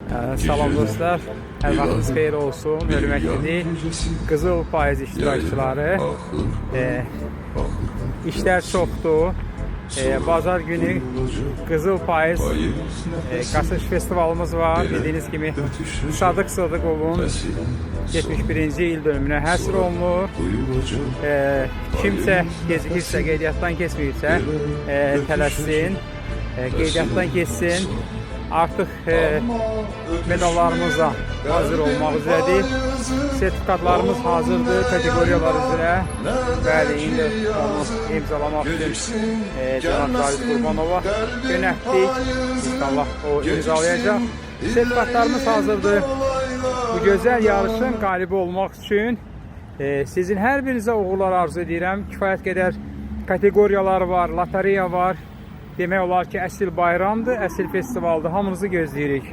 Salam dostlar, hər vaxtınız xeyir olsun, hörmətli Qızıl Payız iştirakçıları. İşlər çoxdur. Bazar günü Qızıl Payız Qaçış festivalımız var. Bildiyiniz kimi Sadıq Sadıqovun 71-ci il dönümünə həsr olunur. Kimsə gecikirsə, qeydiyyatdan keçməyirsə, tələssin, qeydiyyatdan keçsin. Artıq medallarımızla hazır olmaq üzrədir. Sertifikatlarımız hazırdır kategoriyalar üzrə. Bəli, indi onu imzalamaq üçün Cənab Raif Qurbanova yönətdik. İnşallah o imzalayacaq. Sertifikatlarımız hazırdır. Bu gözəl yarışın qalibi olmaq üçün sizin hər birinizə uğurlar arzu edirəm. Kifayət qədər kategoriyalar var, lotereya var. Demək olar ki, əsl bayramdır, əsl festivaldır. Hamınızı gözləyirik.